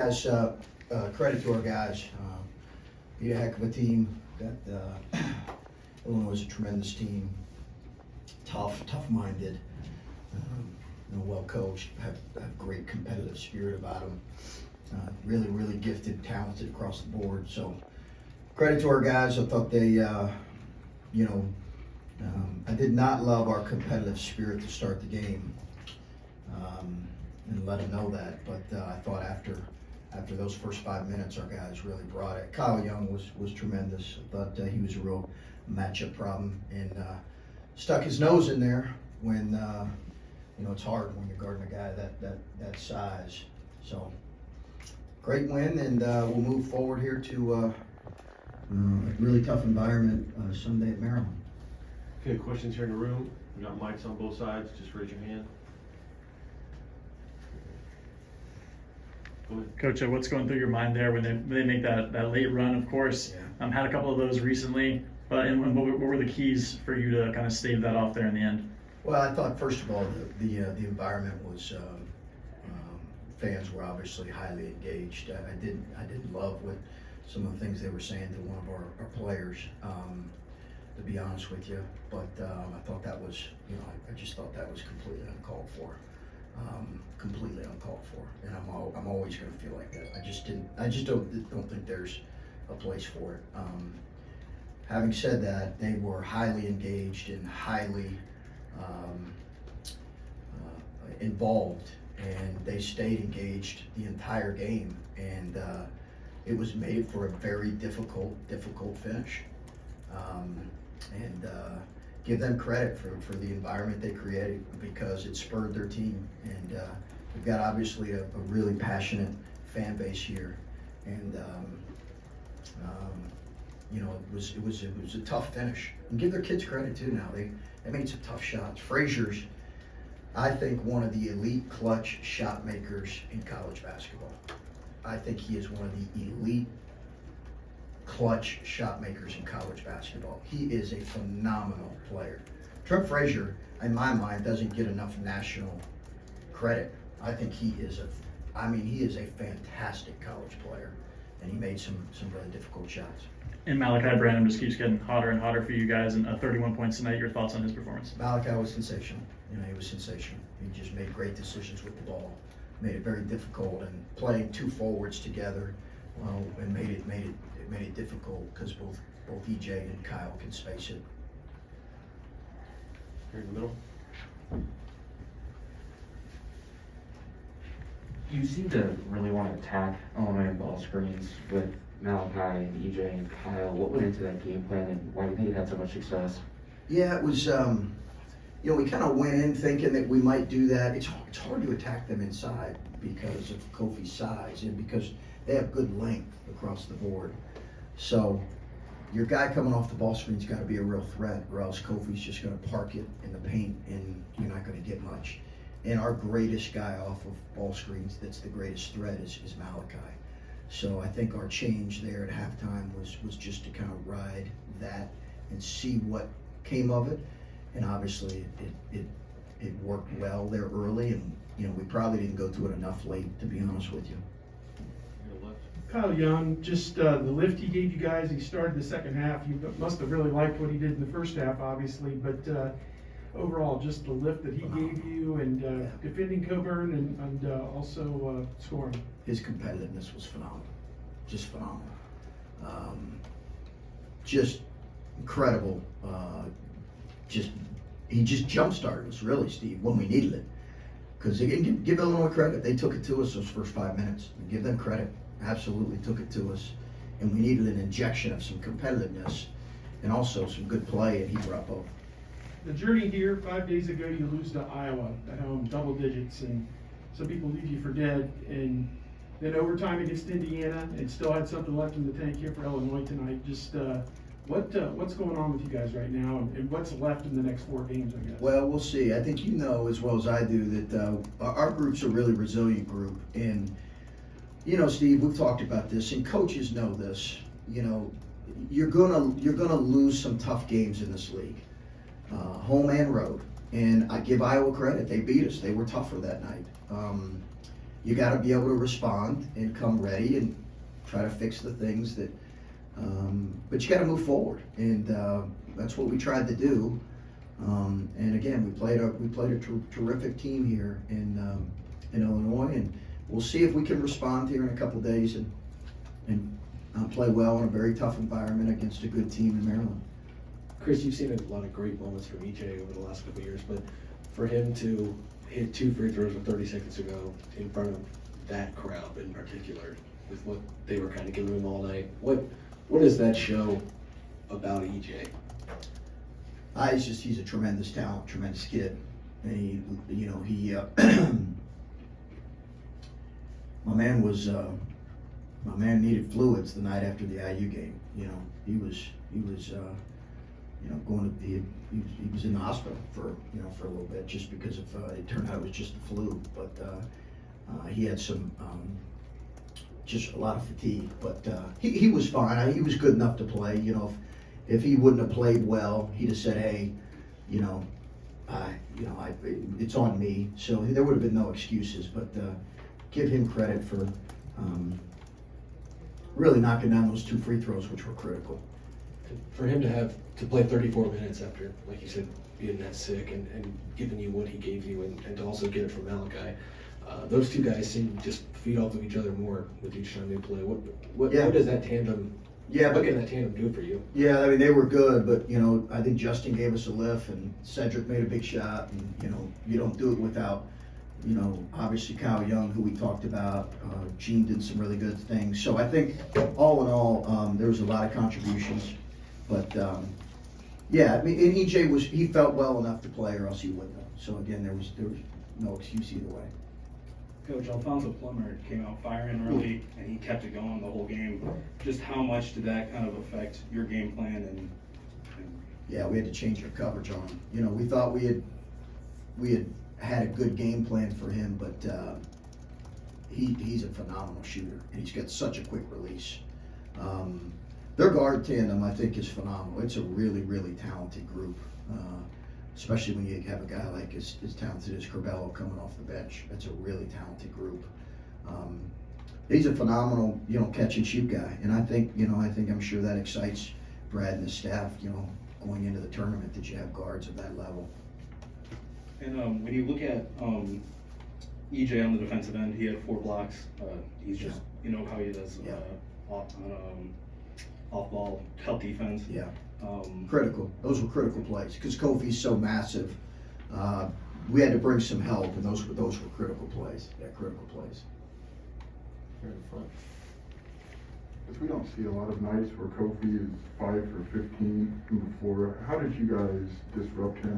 Guys, credit to our guys. Beat a heck of a team. Illinois is a tremendous team. Tough-minded. Well coached. Have great competitive spirit about them. Really gifted, talented across the board. So credit to our guys. I thought they, I did not love our competitive spirit to start the game, and let them know that. But I thought after those first 5 minutes, our guys really brought it. Kyle Young was tremendous. I thought he was a real matchup problem and stuck his nose in there when it's hard when you're guarding a guy that size. So great win, and we'll move forward here to a really tough environment Sunday at Maryland. Okay, questions here in the room? We got mics on both sides. Just raise your hand. Coach, what's going through your mind there when they make that late run? Of course, Yeah. Had a couple of those recently, but and what were the keys for you to kind of stave that off there in the end? Well, I thought first of all the environment was fans were obviously highly engaged. I didn't love what some of the things they were saying to one of our players, to be honest with you. But I thought that was I just thought that was completely uncalled for. Completely uncalled for, and I'm always going to feel like that. I just don't think there's a place for it. Having said that, they were highly engaged and highly involved, and they stayed engaged the entire game, and it was made for a very difficult finish. Give them credit for the environment they created, because it spurred their team. And we've got obviously a really passionate fan base here, and it was a tough finish. And give their kids credit too. Now they made some tough shots. Frazier's, I think, one of the elite clutch shot makers in college basketball. I think he is one of the elite clutch shot makers in college basketball. He is a phenomenal player. Trent Frazier, in my mind, doesn't get enough national credit. I think he is a fantastic college player, and he made some really difficult shots. And Malachi Branham just keeps getting hotter and hotter for you guys, and 31 points tonight. Your thoughts on his performance? Malachi was sensational. He was sensational. He just made great decisions with the ball, made it very difficult, and playing two forwards together, and made it difficult because both EJ and Kyle can space it. Here in the middle. You seem to really want to attack Illinois ball screens with Malachi and EJ and Kyle. What went into that game plan, and why do you think it had so much success? Yeah, it was, we kind of went in thinking that we might do that. It's hard to attack them inside because of Kofi's size and because they have good length across the board. So your guy coming off the ball screen's got to be a real threat, or else Kofi's just going to park it in the paint and you're not going to get much. And our greatest guy off of ball screens that's the greatest threat is Malachi. So I think our change there at halftime was just to kind of ride that and see what came of it. And obviously it worked well there early, and we probably didn't go to it enough late, to be honest with you. Kyle Young, just the lift he gave you guys, he started the second half. You must have really liked what he did in the first half, obviously, but overall, just the lift that he gave you, and defending Coburn and also scoring. His competitiveness was phenomenal, just phenomenal. Just incredible. He just jump-started us, really, Steve, when we needed it. Because give Illinois credit, they took it to us those first 5 minutes. Give them credit. Absolutely took it to us, and we needed an injection of some competitiveness and also some good play, and he brought both. The journey here, 5 days ago, you lose to Iowa at home, double digits, and some people leave you for dead. And then overtime against Indiana, and still had something left in the tank here for Illinois tonight. Just what's going on with you guys right now, and what's left in the next 4 games, I guess? Well, we'll see. I think you know as well as I do that our group's a really resilient group, and Steve, we've talked about this, and coaches know this. You're gonna lose some tough games in this league, home and road. And I give Iowa credit; they beat us. They were tougher that night. you gotta be able to respond and come ready and try to fix the things that, but you gotta move forward, and, that's what we tried to do. And again, we played a terrific team here in Illinois, and we'll see if we can respond here in a couple days and play well in a very tough environment against a good team in Maryland. Chris, you've seen a lot of great moments from EJ over the last couple of years, but for him to hit 2 free throws with 30 seconds to go in front of that crowd in particular, with what they were kind of giving him all night, what does that show about EJ? He's a tremendous talent, tremendous kid, and he my man needed fluids the night after the IU game. He was he was in the hospital for a little bit, just because of it turned out it was just the flu, but he had some just a lot of fatigue, but he was fine. He was good enough to play. If he wouldn't have played well, he'd have said, hey, it's on me. So there would have been no excuses, but give him credit for really knocking down those 2 free throws, which were critical. For him to play 34 minutes after, like you said, being that sick and giving you what he gave you, and to also get it from Malachi, those two guys seem to just feed off of each other more with each time they play. What does that tandem? Yeah, what can that tandem do for you? Yeah, I mean, they were good, but I think Justin gave us a lift, and Cedric made a big shot, and you don't do it without obviously Kyle Young, who we talked about. Gene did some really good things. So I think all in all, there was a lot of contributions, but yeah, I mean, and EJ he felt well enough to play, or else he wouldn't have. So again, there was no excuse either way. Coach, Alfonso Plummer came out firing early, and he kept it going the whole game. Just how much did that kind of affect your game plan? And Yeah, we had to change our coverage on him. We thought we had a good game plan for him, but he's a phenomenal shooter, and he's got such a quick release. Their guard tandem, I think, is phenomenal. It's a really, really talented group, especially when you have a guy like as talented as Corbello coming off the bench. That's a really talented group. He's a phenomenal, catch and shoot guy, and I think I'm sure that excites Brad and the staff, going into the tournament, that you have guards of that level. And when you look at EJ on the defensive end, he had 4 blocks. He's just, how he does Yeah. off-ball help defense. Yeah. Critical. Those were critical plays because Kofi's so massive. We had to bring some help, and those were critical plays. Yeah, critical plays. Here in the front. Because we don't see a lot of nights where Kofi is 5 for 15 from the floor. How did you guys disrupt him?